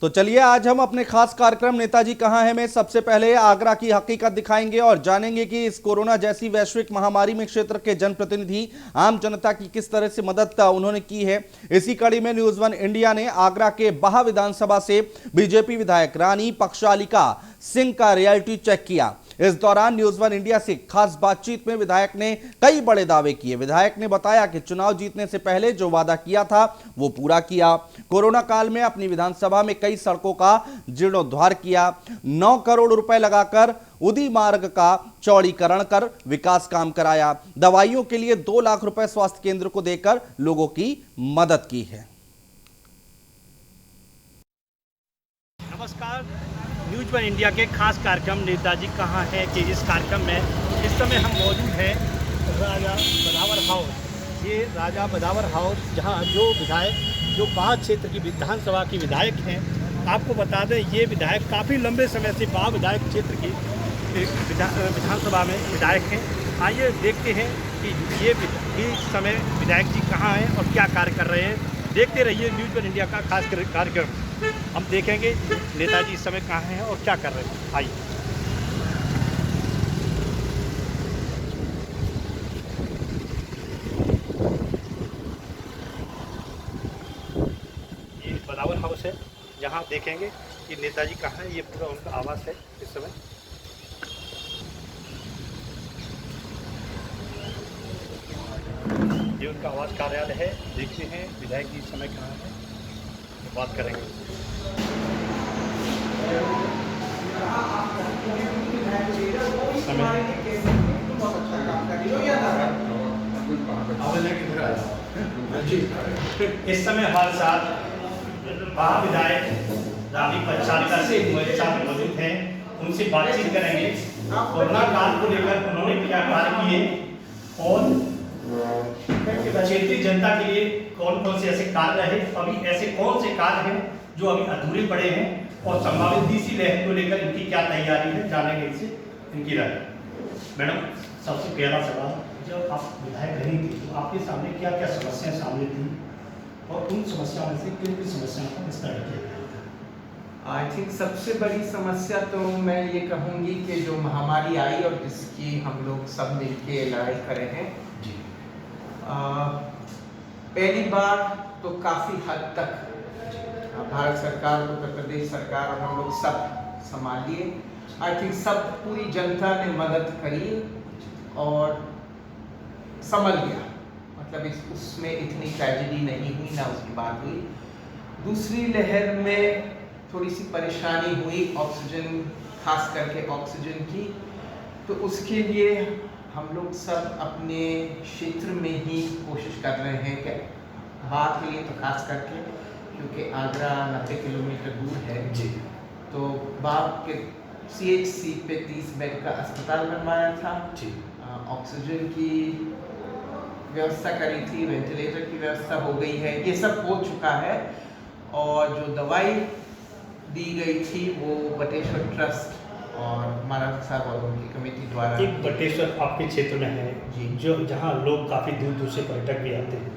तो चलिए आज हम अपने खास कार्यक्रम नेताजी कहां है में सबसे पहले आगरा की हकीकत दिखाएंगे और जानेंगे कि इस कोरोना जैसी वैश्विक महामारी में क्षेत्र के जनप्रतिनिधि आम जनता की किस तरह से मदद उन्होंने की है। इसी कड़ी में न्यूज वन इंडिया ने आगरा के बाह विधानसभा से बीजेपी विधायक रानी पक्षालिका सिंह का रियलिटी चेक किया। इस दौरान न्यूज वन इंडिया से खास बातचीत में विधायक ने कई बड़े दावे किए। विधायक ने बताया कि चुनाव जीतने से पहले जो वादा किया था वो पूरा किया। कोरोना काल में अपनी विधानसभा में कई सड़कों का जीर्णोद्धार किया। 9 करोड़ रुपए लगाकर उदी मार्ग का चौड़ीकरण कर विकास काम कराया। दवाइयों के लिए 2 लाख रुपए स्वास्थ्य केंद्र को देकर लोगों की मदद की है। नमस्कार, न्यूज वन इंडिया के खास कार्यक्रम नेताजी कहाँ है कि इस कार्यक्रम में इस समय हम मौजूद हैं राजा बदावर हाउस। ये राजा बदावर हाउस जहाँ जो बाह क्षेत्र की विधानसभा की विधायक हैं। आपको बता दें ये विधायक काफ़ी लंबे समय से बाह विधायक क्षेत्र की विधानसभा में विधायक हैं। आइए देखते हैं कि ये इस समय विधायक जी कहाँ हैं और क्या कार्य कर रहे हैं। देखते रहिए न्यूज वन इंडिया का खास कार्यक्रम। हम देखेंगे नेताजी इस समय कहाँ हैं और क्या कर रहे हैं। आइए। ये बदावर हाउस है जहाँ देखेंगे कि नेताजी कहाँ है। ये पूरा उनका आवास है इस समय। ये उनका आवास कार्यालय है। देखते हैं विधायक जी इस समय कहाँ है, बात करेंगे। इस समय हमारे साथ बाह विधायक रानी पक्षालिका सिंह हमारे साथ मौजूद हैं। उनसे बातचीत करेंगे। कोरोना काल को लेकर उन्होंने क्या कार्य किए और क्षेत्रीय जनता के लिए कौन कौन से ऐसे कार्य रहे, अभी ऐसे कौन से कार्य हैं जो अभी अधूरे पड़े हैं और संभावित तीसरी लहर को लेकर इनकी क्या तैयारी है, जानेंगे इनसे इनकी राय। मैडम, सबसे पहला सवाल, जब आप विधायक रही थी तो आपके सामने क्या क्या समस्याएं सामने थी और उन समस्याओं में से किन किन समस्याओं का निस्तारण किया गया? आई थिंक सबसे बड़ी समस्या तो मैं ये कहूँगी कि जो महामारी आई और जिसकी हम लोग सब मिलके लड़ाई कर रहे हैं जी। पहली बार तो काफ़ी हद तक भारत सरकार, उत्तर प्रदेश सरकार और हम लोग सब संभाल लिए। आई थिंक सब पूरी जनता ने मदद करी और संभल गया। मतलब उसमें इतनी ट्रेजेडी नहीं हुई, ना उसकी बात हुई। दूसरी लहर में थोड़ी सी परेशानी हुई ऑक्सीजन, खास करके ऑक्सीजन की। तो उसके लिए हम लोग सब अपने क्षेत्र में ही कोशिश कर रहे हैं कि बात के लिए तो खास करके, क्योंकि आगरा 90 किलोमीटर दूर है जी। तो बाप के CHC पे 30 बेड का अस्पताल बनवाया था जी। ऑक्सीजन की व्यवस्था करी थी, वेंटिलेटर की व्यवस्था हो गई है, ये सब हो चुका है। और जो दवाई दी गई थी वो बटेश्वर ट्रस्ट और महाराज साहब और उनकी कमेटी द्वारा। एक बटेश्वर आपके क्षेत्र में है जी, जो जहाँ लोग काफ़ी दूर दूर से पर्यटक भी आते हैं,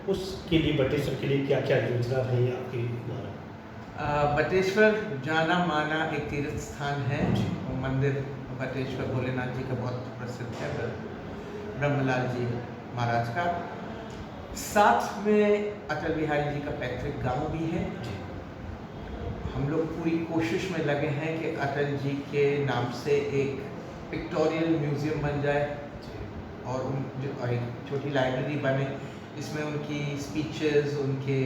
उसके लिए बटेश्वर के लिए क्या क्या योजना रही है आपकी द्वारा? बटेश्वर जाना माना एक तीर्थ स्थान है। वो मंदिर बटेश्वर भोलेनाथ जी का बहुत प्रसिद्ध है, ब्रह्मलाल जी महाराज का। साथ में अटल बिहारी जी का पैतृक गांव भी है। हम लोग पूरी कोशिश में लगे हैं कि अटल जी के नाम से एक पिक्टोरियल म्यूजियम बन जाए और एक छोटी लाइब्रेरी बने, इसमें उनकी स्पीचेस, उनके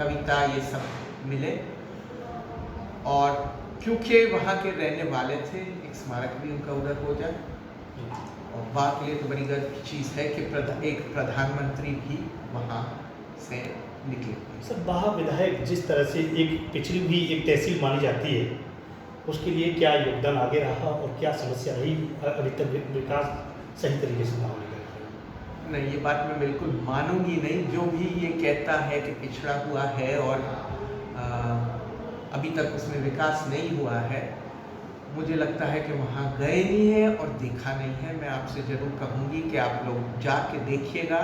कविता, ये सब मिले। और क्योंकि वहाँ के रहने वाले थे, एक स्मारक भी उनका उधर हो जाए। और बात के लिए तो बड़ी गर्व की चीज़ है कि एक प्रधानमंत्री भी वहाँ से निकले। सर, बाह विधायक जिस तरह से एक पिछड़ी हुई एक तहसील मानी जाती है, उसके लिए क्या योगदान आगे रहा और क्या समस्या रही अभी तक विकास सही तरीके से ना होने का? नहीं, ये बात मैं बिल्कुल मानूंगी नहीं। जो भी ये कहता है कि पिछड़ा हुआ है और अभी तक उसमें विकास नहीं हुआ है, मुझे लगता है कि वहाँ गए नहीं है और देखा नहीं है। मैं आपसे ज़रूर कहूँगी कि आप लोग जाके देखिएगा।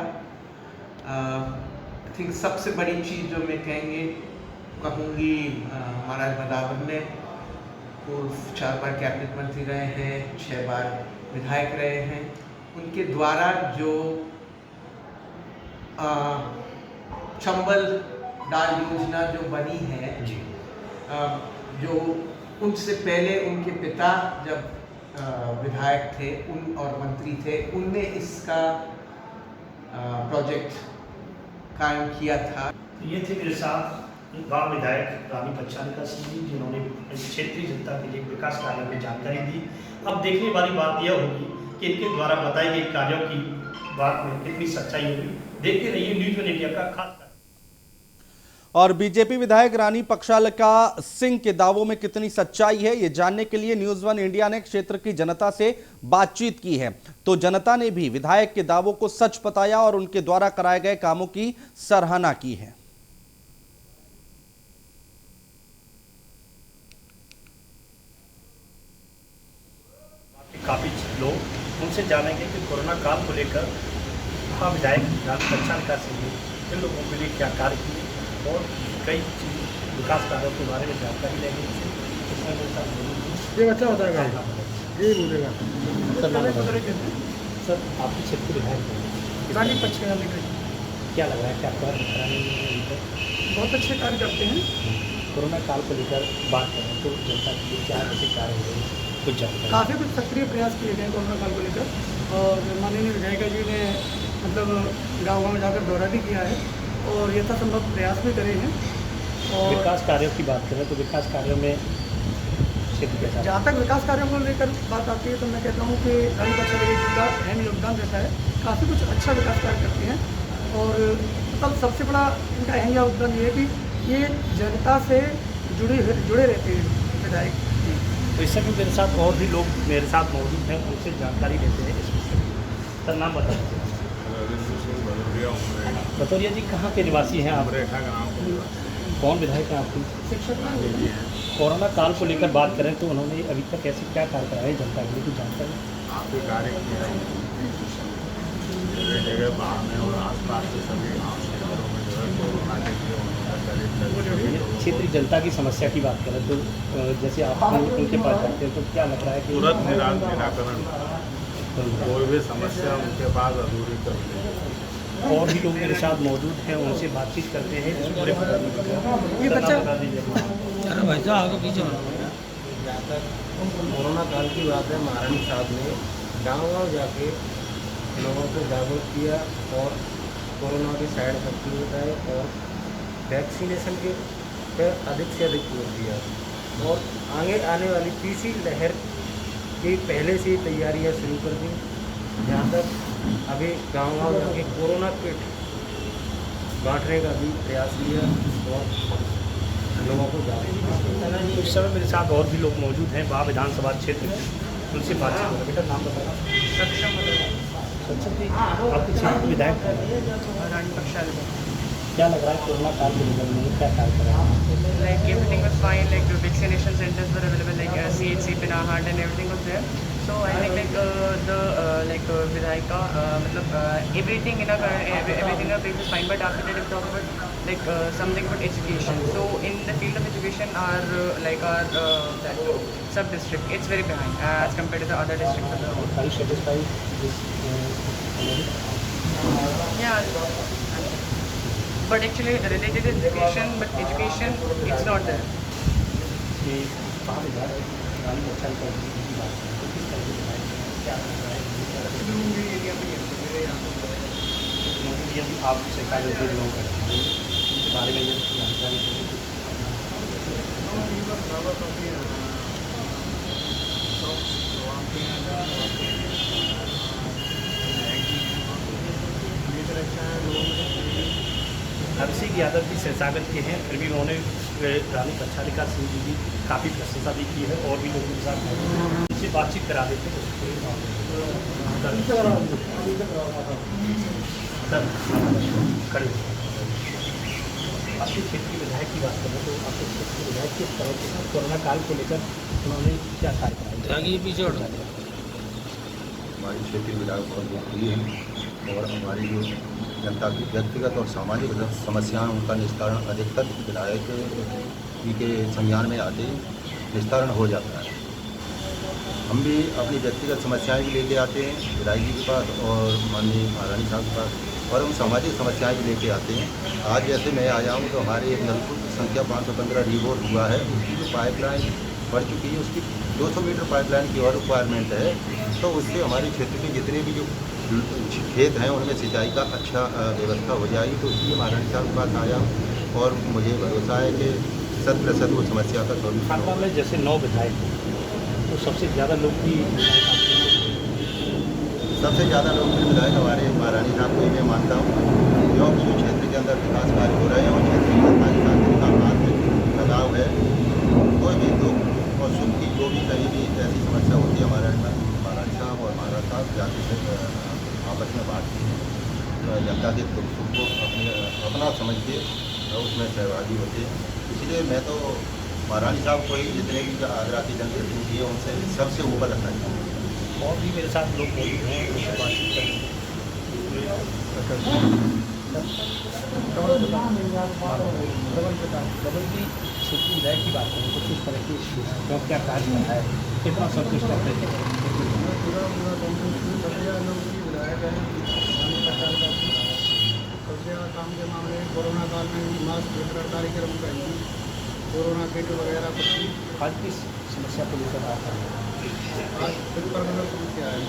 आई थिंक सबसे बड़ी चीज़ जो मैं कहेंगे कहूँगी महाराज बदावर ने पूर्व 4 बार कैबिनेट मंत्री रहे हैं, 6 बार विधायक रहे हैं। उनके द्वारा जो चंबल दाल योजना जो बनी है जी, जो उनसे पहले उनके पिता जब विधायक थे उन और मंत्री थे, उनने इसका प्रोजेक्ट कायम किया था। ये थे मेरे साथ गाँव विधायक रानी पच्छानिका सिंह जी, जिन्होंने क्षेत्रीय जनता के लिए विकास कार्यों की जानकारी दी। अब देखने वाली बात यह होगी कि इनके द्वारा बताई गई कार्यों की बात में कितनी सच्चाई होगी। देखते रहिए न्यूज़ 1 इंडिया का खास। और बीजेपी विधायक रानी पक्षालिका सिंह के दावों में कितनी सच्चाई है, ये जानने के लिए न्यूज़ 1 इंडिया ने क्षेत्र की जनता से बातचीत की है। तो जनता ने भी विधायक के दावों को सच बताया और उनके द्वारा कराए गए कामों की सराहना की है। काफी लोग उनसे जानेंगे कि कोरोना काल को लेकर विधायक रानी पच्छानिका सिंह ने इन लोगों के लिए क्या कार्य किए और कई विकास कार्यों के बारे में जानकारी लेंगे। ये बच्चा बताएगा, ये बोलेगा। सर, आपके क्षेत्र के विधायक रानी पच्छानिका क्या लग रहा है, क्या कार्य कराने बहुत अच्छे कार्य करते हैं। कोरोना काल को लेकर बात करें तो जनता के लिए क्या ऐसे कार्य हो रहे हैं, कुछ जानकारी? काफ़ी कुछ सक्रिय प्रयास किए गए कोरोना काल को लेकर, और माननीय विधायिका जी ने मतलब गाँव-गाँव में जाकर दौरा भी किया है और यथासंभव प्रयास भी करे हैं। और विकास कार्यों की बात करें तो विकास कार्यों में क्षेत्र के साथ जहाँ तक विकास कार्यों को लेकर बात आती है तो मैं कहता हूँ कि रानी पच्छानिका जी का अहम योगदान रहता है। काफ़ी कुछ अच्छा विकास कार्य करती हैं और मतलब सबसे बड़ा इनका अहम योगदान ये है कि ये जनता से जुड़े रहते हैं विधायक। तो इस समय मेरे साथ और भी लोग मेरे साथ मौजूद हैं, उनसे जानकारी लेते हैं इस विषय में। सर, नाम बताइए। बतौरिया जी, कहाँ के निवासी हैं आप? कौन विधायक हैं आपकी? शिक्षक। कोरोना काल को लेकर बात करें तो उन्होंने अभी तक ऐसे क्या कार्य कराए जनता के लिए, कुछ जानकारी? आपके कार्य किया जगह जगह बाहर में और आसपास के सभी गाँव शहरों में जो है कोरोना के लिए उन्होंने क्षेत्रीय जनता की समस्या की बात करें तो जैसे आप उनके पास जाते हैं तो क्या लग रहा है कि तुरंत निराकरण, कोई भी समस्या उनके पास अधूरी करते हैं। और भी लोग मेरे साथ मौजूद हैं, उनसे बातचीत करते हैं। ये बच्चा जहाँ तक कोरोना काल की बात है, महारानी साहब ने गांव-गांव जाके लोगों को जागरूक किया और कोरोना के साइड इफेक्ट बताए और वैक्सीनेशन के पर अधिक से अधिक जोर दिया और आगे आने वाली तीसरी लहर की पहले से ही तैयारियां शुरू कर दी। जहाँ तक अभी गांव-गांव जाके कोरोना किट बांटने का भी प्रयास किया और लोगों को जागरूक। इस समय मेरे साथ और भी लोग मौजूद हैं वहाँ विधानसभा क्षेत्र में, उनसे बातचीत करें। बेटा, नाम बताओ। सक्षम जी, आपके क्षेत्र के विधायक रानी पक्षानिका। क्या लग रहा है कोरोना काल के लेकर उन्होंने क्या कार्य करा? Like everything was fine, like the vaccination centers were available, like CHC, Pinahat and everything was there. So I think like the Vidhayika, everything in a place is fine. But after that, if we talk about like something about education. So in the field of education, our that sub district, it's very behind as compared to the other districts of the road. Are you satisfied with Yeah. But actually related to education, but education it's not there. कि वहाँ विधायक रानी पच्छानिका जी की बात करें तो किस तरह के विधायक क्या कर रहा है यदि आप सरकार जो लोग करते हैं उसके बारे में यदि जानकारी दें। अभिषेक यादव भी संस्थागत के हैं, फिर भी उन्होंने रानी पच्छानिका सिंह जी की काफ़ी प्रशंसा भी की है और भी लोगों के साथ उनसे बातचीत करा देते हैं। खड़े आपके क्षेत्र के विधायक की बात करें तो आपके क्षेत्र के विधायक किस तरह से कोरोना काल को लेकर उन्होंने क्या कार्य कराया? हमारी क्षेत्रीय विधायक बहुत लोकप्रिय हैं और हमारी जो जनता की व्यक्तिगत और सामाजिक समस्याएं उनका निस्तारण अधिकतर विधायक जी के संज्ञान में आते ही निस्तारण हो जाता है। हम भी अपनी व्यक्तिगत समस्याएं भी लेके आते हैं विधायक जी के पास और माननीय महारानी साहब के पास, और हम सामाजिक समस्याएं भी लेके आते हैं। आज जैसे मैं आया हूँ तो हमारे एक नलकूप की संख्या 515 रिवोल्व हुआ है, उसकी जो पाइपलाइन बढ़ चुकी है, उसकी 200 मीटर पाइपलाइन की और रिक्वायरमेंट है। तो उससे हमारे क्षेत्र के जितने भी जो खेत हैं उनमें सिंचाई का अच्छा व्यवस्था हो जाएगी। तो इसलिए महारानी साहब के पास आया और मुझे भरोसा है कि 100% वो समस्या का सॉल्यूशन खानवा में जैसे 9 विधायक हैं, तो सबसे ज़्यादा लोकप्रिय विधायक हमारे महारानी साहब को ही मैं मानता हूँ, क्योंकि जो क्षेत्र के अंदर विकास कार्य हो रहे हैं और क्षेत्र की जनता के साथ जिनका हाथ लगाव है, कोई भी दुख और सुख की जो भी कहीं भी ऐसी समस्या होती है महारानी साहब और महाराज साहब जाके से आपस में बांटते हैं, जनता के दुख सुख को अपना समझ के उसमें सहभागी होते हैं। इसलिए मैं तो महारानी साहब को ही जितने भी आगरा की जनप्रतिनिधि है उनसे सबसे ऊपर रखना चाहिए। और भी मेरे साथ लोग मौजूद हैं, उनसे बातचीत करेंगे। डबल की क्षेत्रीय विधायक की बात करें तो किस तरह की क्यों क्या कार्य है, कितना संतुष्ट है? काम के मामले में कोरोना काल में मास्क कार्यक्रम करेंगे, कोरोना किट वगैरह कुछ भी। आज की समस्या को लेकर आता है, आज समस्या है।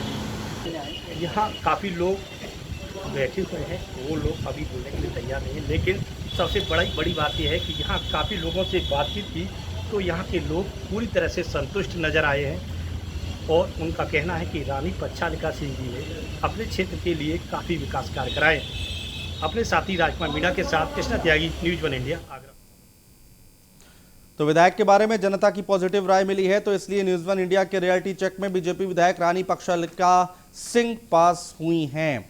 यहाँ काफ़ी लोग बैठे हुए हैं, वो लोग अभी बोलने के लिए तैयार नहीं है, लेकिन सबसे बड़ी बात यह है कि यहाँ काफ़ी लोगों से बातचीत की तो यहाँ के लोग पूरी तरह से संतुष्ट नज़र आए हैं और उनका कहना है कि रानी पच्छालिका सिंह जी ने अपने क्षेत्र के लिए काफ़ी विकास कार्य कराए। अपने साथी राजकुमार मीणा के साथ कृष्णा त्यागी, न्यूज़ 1 इंडिया, आगरा। तो विधायक के बारे में जनता की पॉजिटिव राय मिली है, तो इसलिए न्यूज़ 1 इंडिया के रियलिटी चेक में बीजेपी विधायक रानी पक्षालिका सिंह पास हुई हैं।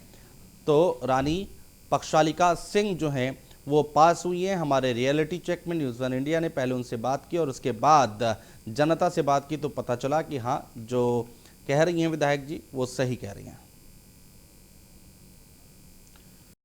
तो रानी पक्षालिका सिंह जो हैं वो पास हुई हैं। हमारे रियलिटी चेक में न्यूज़ 1 इंडिया ने पहले उनसे बात की और उसके बाद जनता से बात की तो पता चला कि हाँ, जो कह रही हैं विधायक जी वो सही कह रही हैं।